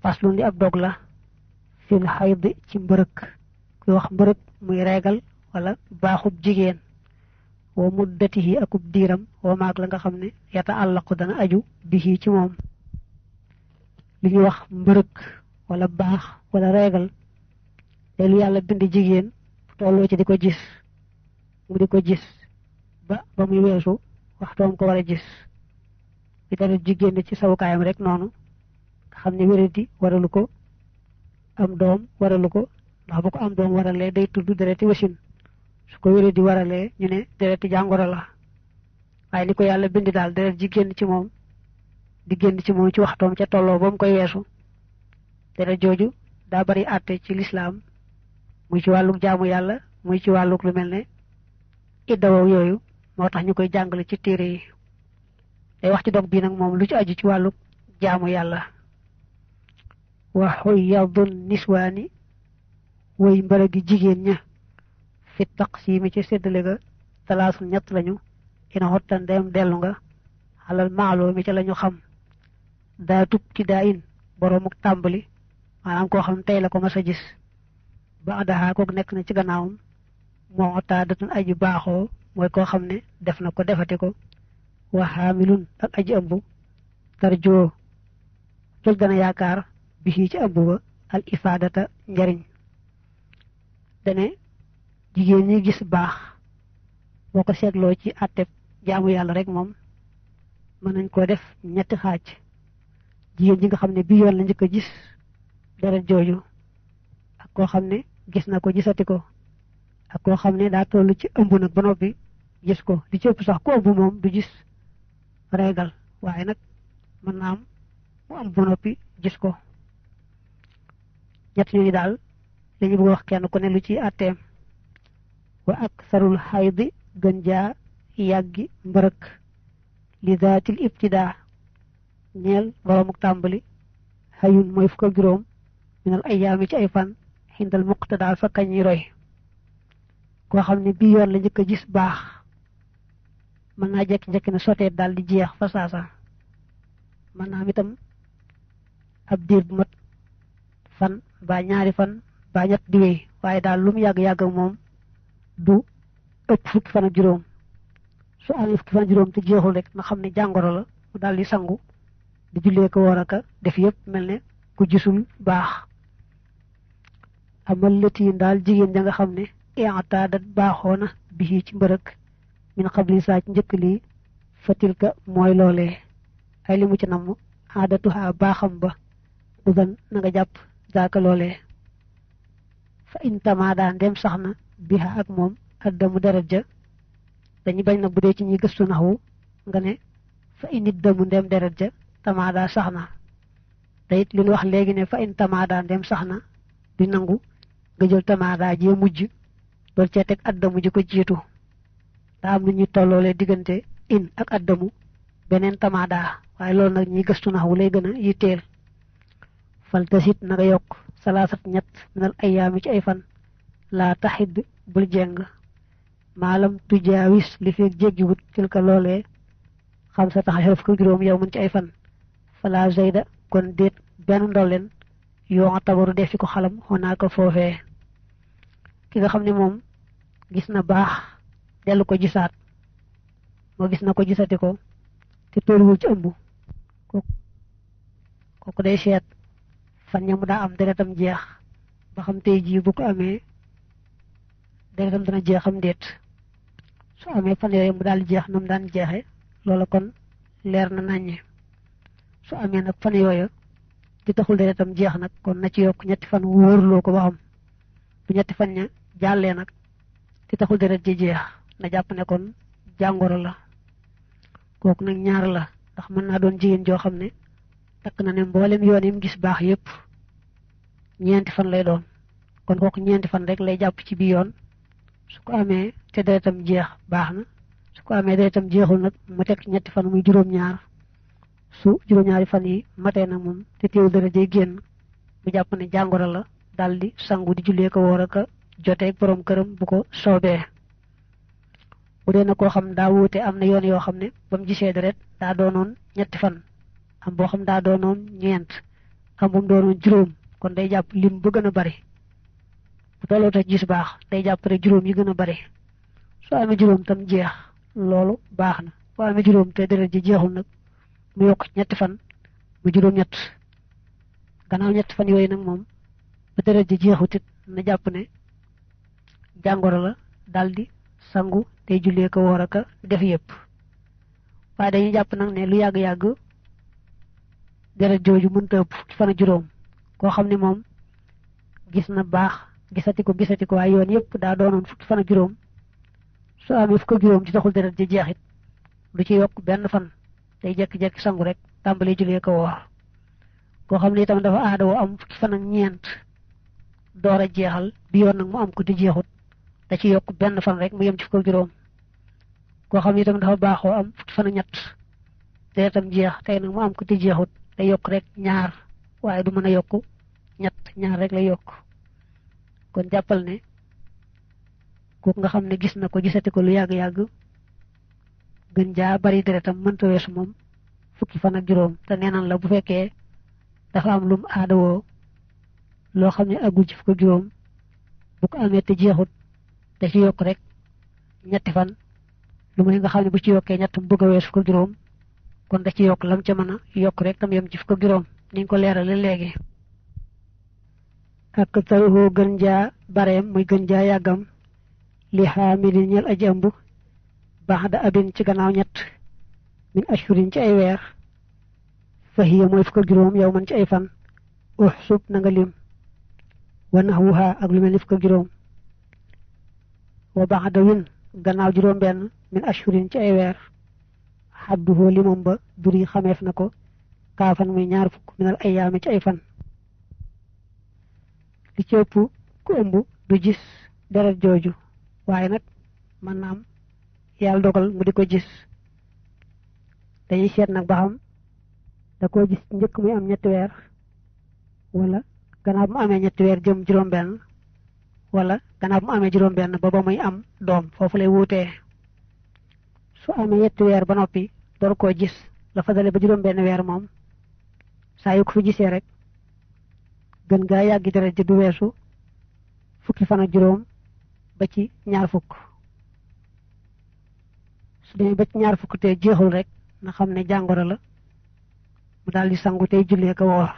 faslun li ab dog la fil hayd ci mbërëk kuy wax mbërëk muy reegal wala baaxub jigéen wa muddatihi akub diiram wa maag la nga xam ne yata àllaqu dana aju bihi ci moom li ñuy wax mbërëk wala baax wala reegal te lu yàlla bind jigéen tolloo ci di ko gis mu di ko gis ba muy weesu waxtoom ko war a gis bi tamit jigéen ci sawukaayam rek noonu nga xam ne wéradi waralu ko am doom waralu ko ndax bu ko am doom waralee day tudd dereti wasin su ko wéradi waralee ñu ne dereti jàngoro la waaye ni ko yàlla bind daal deret ji génn ci moom di génn ci moom ci waxtoom ca tolloo ba mu koy weesu deret jooju daa bari àtte ci lislaam muy ci wàlluk jaamu yàlla muy ci wàlluk lu mel ne iddawow yooyu moo tax ñu koy jàngale ci téere yi day wax ci dog bii nag moom lu ci aju ci wàlluk jaamu yàlla wa xuyyadun niswaani way mbërëgi jigéen ña fi taqsiimi ci séddale ga talaasul ñett lañu ina xottan dem dellu nga xalal maaloo mi ca lañu xam daa tub ci daa in boroomuk tàmbali maanaam koo xam tey la ko mas a gis ba adaxaa kook nekk na ci gannaawam moo taa datan aji baaxoo mooy koo xam ne def na ko defati ko wa xaamilun ak aji ëmb tarjoo joj dana yaakaar bi ci ëmb ba al ifaadata njariñ dane jigéen ñi gis baax boo ko seetloo ci àtteb jaamu yàlla rek moom mën nañ koo def ñetti xaaj jigéen ji nga xam ne bi yoon la njëkk a gis deret jooju ak koo xam ne gis na ko gisati ko ak koo xam ne daa toll ci ëmb nag ba noppi gis ko di ci ëpp sax ku ëmb moom du gis reegal waaye nag mën naa am mu am ba noppi gis ko ñett ñooñu daal lañu bëgg wax kenn ku ne lu ci àtteem wa aksarul xaydi gën jaa yàggi mbërëk li daatil ibtidaa ñeel boroomuk tàmbali xayun mooy fukk ak juróom minal ayyaami ci ay fan xindal muqtadaa fa kañuy roy koo xam ne bii yoon la njëkk a gis baax mën naa jekki-jekki ne soteet daal di jeex fa saasa mën naa am itam ab diir bu mat fan ba ñaari fan ba ñett di wéy waaye daal lu mu yàgg-yàgg ak moom du ëpp fukki fan ak juróom su amee fukki fan ak juróom te jeexul rek nga xam ne jàngoro la mu daal di sangu di jullee ko woor aka def yëpp mel ne ku gisul baax amal lëtiin daal jigéen ja nga xam ne i'taadat baaxoona bi ci mbërëk min xabli saa ci njëkk lii fatilka mooy loolee ay li mu ci namm aadatuha baaxam ba udan na nga jàpp zaaka loolee fa intama daan dem sax na biha ak moom addamu deret ja dañu bañ na bu dee ci ñi gëstu naxwu nga ne fa init damu ndem deret ja tamaada sax na te it li ñu wax léegi ne fa in tamaada ndem sax na di nangu nga jël tamaada jee mujj dool cee teg addamu ji ko jiitu daa am lu ñuy tolloolee diggante in ak addamu beneen tamaada waaye loolu nag ñi gëstu naxwu lay gën a yitteel fal tasit na nga yokk salaasat ñett minal ayyaami ci ay fan laa taxid bul jeng maalam tujaawis li feeg jéggiwut tilka loolee xam sa tax xaraf ko juróom yow mën ci ay fan fala zayda kon déet benn ndolleen yoo tabaru def fi ko xalam xonaa ko foofee ki nga xam ne moom gis na baax dellu ko gisaat moo gis na ko gisati ko te tolluwul ci ëmb kooku day seet fan ñamu daa am deretam jeex ba xam tey jii bu ko amee deretam dana jeexam déet su amee fan yooyu mu daal jeex na mu daan jeexe loola kon leer na naññe su amee nag fan yooyu di taxul deretam jeex nag kon na ci yokk ñetti fan wóorloo ko ba xam bu ñetti fan ña jàllee nag di taxul deret ji jeex na jàpp ne kon jàngoro la kooku nag ñaar la ndax mën naa doon jigéen joo xam ne takk na ne mboolem yoon yi mu gis baax yépp ñeenti fan lay doon kon kooku ñeenti fan rek lay jàpp ci bi yoon su ko amee te deretam jeex baax na su ko amee deretam jeexul nag mu teg ñetti fan muy juróom-ñaar su juróom-ñaari fan yi matee nag moom te teewul deret day génn bu jàpp ne jàngoro la daldi sangu di jullee ko woor aka joteeg borom këram bu ko soobee bu dee na koo xam daa wuute am na yoon yoo xam ne ba mu gisee deret daa doonoon ñetti fan am boo xam daa doonoon ñeent ambum doon juróom kon day jàpp lim bu gën a bari bu tolloo te gis baax day jàpp rek juróom yi gën a bari soo amee juróom tam jeex loolu baax na boo amee juróom te deret ji jeexul nag mu yokk ñetti fan mu juróom-ñett gannaaw ñetti fan yooyu nag moom ba deret ji jeexut it na jàpp ne jàngoro la daldi sangu tey jullee ko woor aka def yépp waaye dañuy jàpp nag ne lu yàgg-yàgg deret jooju mënta ëpp fukki fan ak juróom koo xam ne moom gis na baax gisati ko waaye yoon yépp daa doonoon fukki fan ak juróom soo amee fukk ak juróom ci taxul deret ji jeexit lu ci yokk benn fan day jekki-jekki sangu rek tàmbalee jullee ko woor koo xam ne itam dafa aada woo am fukki fan ak ñeent door a jeexal bi yoon nag mu am ko di jeexut da ci yokk benn fan rek mu yem ci fukk ak juróom koo xam ne itam dafa baaxoo am fukki fan ak ñett deretam jeex tey nag mu am ko di jeexut day yokk rek ñaar waaye du mën a yokk ñett ñaar rek lay yokk kon jàppal ne kooku nga xam ne gis na ko gisati ko lu yàgg-yàgg gën jaa bari deretam mënta weesu moom fukki fan ak juróom te neenaan la bu fekkee dafa am lum aadawoo loo xam ne agul ci fukk ak juróom bu ko amee te jeexut te ci yokk rek ñetti fan lu muy nga xam ne bu ci yokkee ñett mu bëgg a weesu fukk ak juróom kon da ci yokk lam ca mën a yokk rek tam yem ci fukk ak juróom ni ñu ko leerale léegi ak taruhoo gën jaa bareem muy gën jaa yàggam li xaamilin ñel aji ëmb baax da abin ci gannaaw ñett min ashurin ci ay weer fahiya mooy fukk ak juróom yow man ci ay fan uxsub na nga lim wa naxwuha ak lu mel ni fukk ak juróom wa baax da win gannaaw juróom benn min ashurin ci ay weer xadduhoo limam ba duri xameef na ko kaafan muy ñaar fukk minal ayaami ci ay fan li ci ëpp ku ëmb du gis deret jooju waaye nag mën na am yàlla dogal mu di ko gis dañuy seet nag ba xam da koo gis njëkk muy am ñetti weer wala gannaaw bu mu amee ñetti weer jëm juróom benn wala gannaaw bu mu amee juróom benn ba muy am doom foofu lay wuutee su amee ñetti weer ba noppi door koo gis la fa dale ba juróom benn weer moom saa yu ko fi gisee rek gën gaa yàggi deret ji du weesu fukki fan ak juróom ba ci ñaar fukk su demee ba ci ñaar fukk te jeexul rek na xam ne jàngoro la mu daal di sangu tey jullee ko woor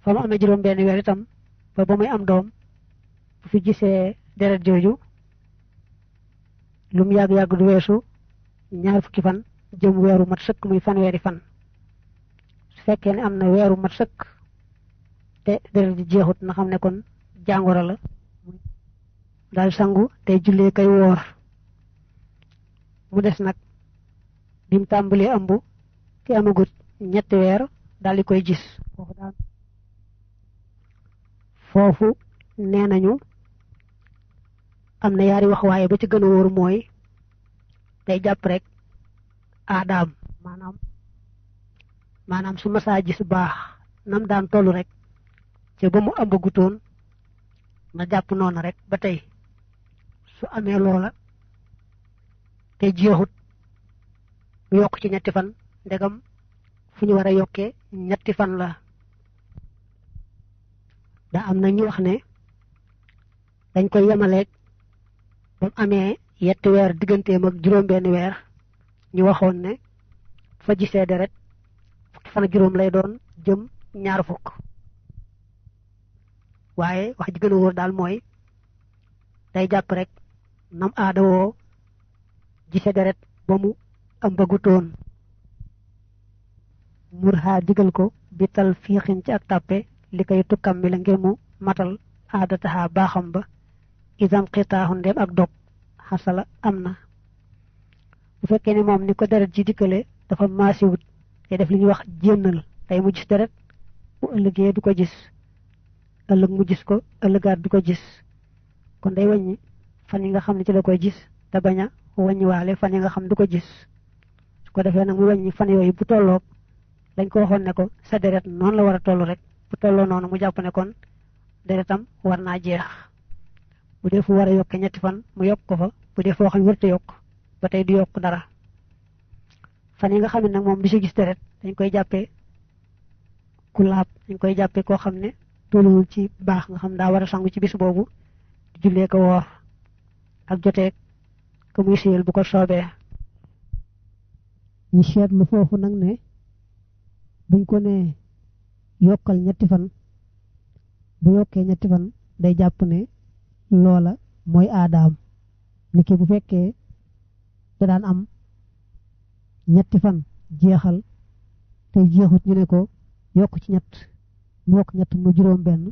fa mu amee juróom benn weer itam ba muy am doom bu fi gisee deret jooju lu mu yàgg-yàgg du weesu ñaar fukki fan jëm weeru mat sëkk muy fanweeri fan su fekkee ne am na weeru mat sëkk te deret ji jeexut na xam ne kon jàngoro la daal sangu tey jullee kay woor mu des nag bim tàmbalee ëmb te amagut ñetti weer daal di koy gis foofu nee nañu am na yaari wax waaye ba ci gën a wóor mooy day jàpp rek aadaam maanaam su masaa gis baax nam daan tollu rek te ba mu ëmbagutoon na jàpp noonu rek ba tey su amee loola te jeexut mu yokk ci ñetti fan ndegam fu ñu war a yokkee ñetti fan la daa am na ñu wax ne dañ koy yemaleeg ba mu amee yetti weer digganteem ak juróom benn weer ñu waxoon ne fa gisee deret fukki fan ak juróom lay doon jëm ñaar fukk waaye wax ji gën a wóor daal mooy day jàpp rek nam aada woo gise deret ba mu ëmbagutoon murha digal ko bital fiixin ci ak tàppe li koy tukkam mi la ngir mu matal aada taxaa baaxam ba isam xitaaxu ndem ak dog xasala am na bu fekkee ne moom ni ko deret ji dikkale dafa maasiwut te def li ñuy wax jénnal tey mu gis deret bu ëllëgee du ko gis ëllëg mu gis ko ëllëgaat du ko gis kon day wàññi fan yi nga xam ne ci la koy gis te bañ a wàññiwaale fan yi nga xam du ko gis su ko defee nag mu wàññi fan yooyu bu tolloog lañ ko waxoon ne ko sa deret noonu la war a toll rek bu tolloo noonu mu jàpp ne kon deretam war naa jeex bu dee fu war a yokkee ñetti fan mu yokk ko fa bu dee foo xam ne warta yokk ba tey du yokk dara fan yi nga xam ne nag moom du si gis deret dañ koy jàppee ku laab dañ koy jàppe koo xam ne tolluwul ci baax nga xam daa war a sangu ci bis boobu jullee ko woor ak joteeg ko muy siyal bu ko soobee. ñu seetlu foofu nag ne buñ ko ne yokkal ñetti fan bu yokkee ñetti fan day jàpp ne loola mooy aadaam niki bu fekkee da daan am ñetti fan jeexal tey jeexut ñu ne ko yokk ci ñett mu yokk ñett mu juróom benn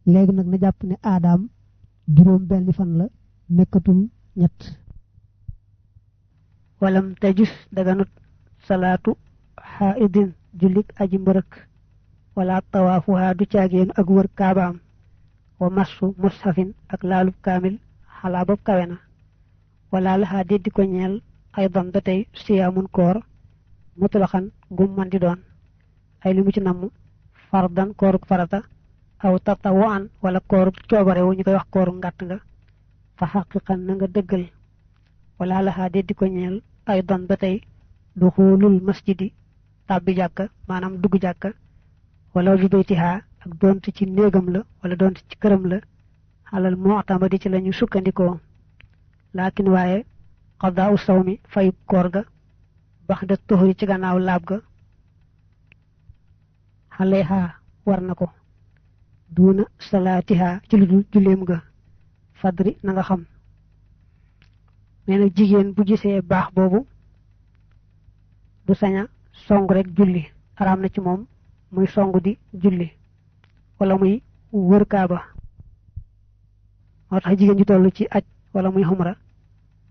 léegi nag na jàpp ne aadaam juróom benn fan la nekkatul ñett. walam tajus daganut salaatu xaaidin jullik aji mbërëk wala tawaafuha du caagéenu ak wër kaabaam wa massu mushafin ak laalub kaamil xalaa bopp kawe na wala laxaa déddi ko ñeel aydan ba tey siyaamun koor mutlaxan gum man di doon ay li mu ci namm fardan kooruk farata aw tatawaan wala kooruk coobarewu ñu koy wax kooru ngàtt nga fa xaqiqan na nga dëggal wala laxaa déddi ko ñeel aydan ba tey duxulul masjidi tàbbi jàkka maanaam dugg jàkka wala bi baytiha ak doonte ci néegam la wala doonte ci këram la xalal mu'tamadi ci lañu sukkandikoo laakin waaye qadaa u sawmi fay koor ga bax da tuhuri ci gannaaw laab ga xaleha war na ko duuna salaatiha ci lu dul julleem ga fadri na nga xam nee na jigéen bu gisee baax boobu du saña song rek julli araam na ci moom muy song di julli wala muy wër kaaba moo tax jigéen ju toll ci aj wala muy xumra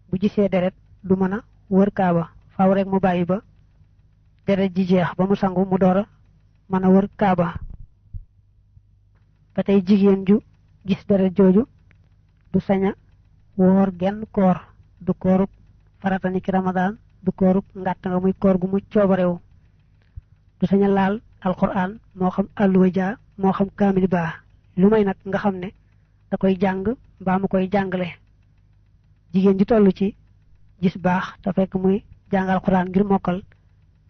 bu gisee deret du mën a wër kaaba faaw rek mu bàyyi ba deret ji jeex ba mu sangu mu door a mën a wër kaaba ba tey jigéen ju gis deret jooju du saña woor genn koor du kooruk farata ni ki ramadaan du kooruk ngàtt nga muy koor gu mu coobarewu du saña laal alquran moo xam àlluwa jaa moo xam kaamil baa lu may nag nga xam ne da koy jàng mbaa mu koy jàngale jigéen ji toll ci gis baax te fekk muy jàng alquran ngir mokkal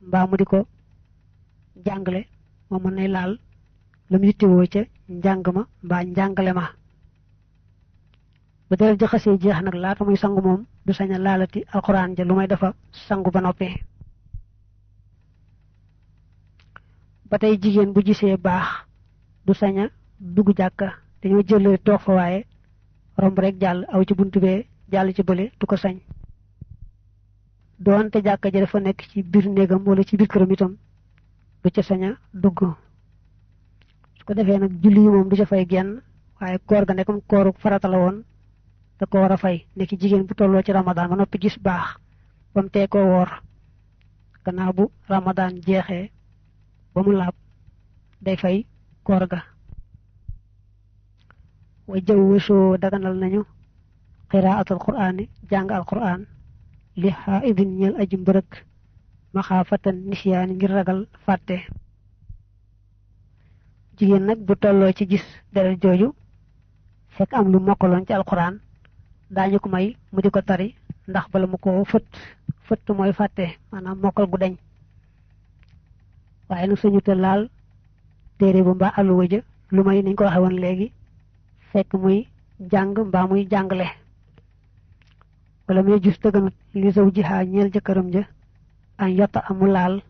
mbaa mu di ko jàngale moo mën nay laal la mu yittewoo ca njàng ma mbaa njàngale ma bu deret ja xasee jeex nag laata muy sangu moom du sañ a laalati alquran ja lu may dafa sangu ba noppi. ba tey jigéen bu gisee baax du sañ a dugg jàkka dañoo jël toog fa waaye romb rek jàll aw ci buntu bee jàll ci bële du ko sañ doonte jàkka ja dafa nekk ci biir néegam wala ci biir këram itam du ca sañ a dugg su ko defee nag julli yi moom du ca fay genn waaye koor ga nekkum kooru farata la woon da ko war a fay nekk jigéen bu tolloo ci ramadaan ba noppi gis baax ba mu tee koo woor gannaaw bu ramadaan jeexee ba mu laab day fay koor ga. way jaw wësoo daganal nañu qiraatul qur'aani jàng al qur'aan li xaaidin ñeel aji mbërëk maxaafatan nisyaani ngir ragal fàtte jigéen nag bu tolloo ci gis deret jooju fekk am lu mokkaloon ci alquran daañu ko may mu di ko tari ndax bala mu ko fëtt mooy fàtte maanaam mokkal gu dañ waaye nag suñu te laal téere bu mbaa àlluwa ja lu may niñ ko waxe woon léegi fekk muy jàng mbaa muy jàngale wala muy gis dëgganut li saw jihaa ñeel jëkkëram ja an yotta amu laal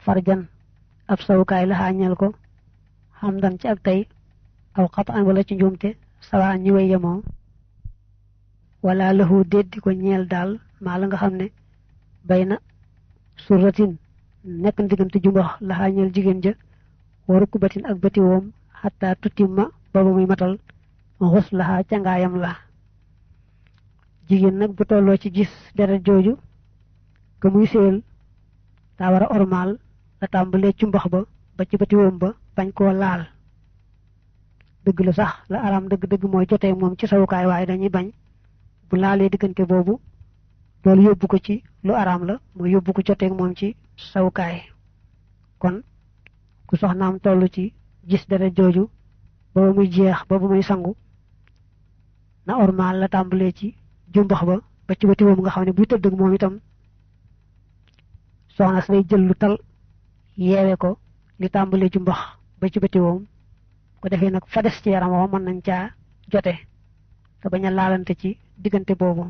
farjan ab sawukaay la xaa ñeel ko xam dan ci ak tey aw xata an wala ci njuumte sawa ñi way yemoo wala lahu déddi ko ñeel daal maa la nga xam ne bay na suratin nekk diggante jumbax la xaa ñeel jigéen ja waru ku batin ak bati woom xataa tutimma booba muy matal xus la xaa cangaayam la jigéen nag bu tolloo ci gis deret jooju ga muy séel daa war a ormaal la tàmbalee ci mbax ba ci bati woom ba bañ koo laal dëgg la sax la araam dëgg-dëgg mooy jotee moom ci sawukaay waaye dañuy bañ bu laalee diggante boobu loolu yóbbu ko ci lu araam la mooy yóbbu ko jotee moom ci sawukaay kon ku soxnaam toll ci gis deret jooju booba muy jeex booba muy sangu na ormaal la tàmbalee ci jumbax ba ci bati woom nga xam ne buy tëdd ak moom itam soxna si day jël lu tal yeewe ko li tàmbalee ci mbax ba ci bëti woom ko defee nag fa des ci yaram wa mën nañ caa jote te bañ a laalante ci diggante boobu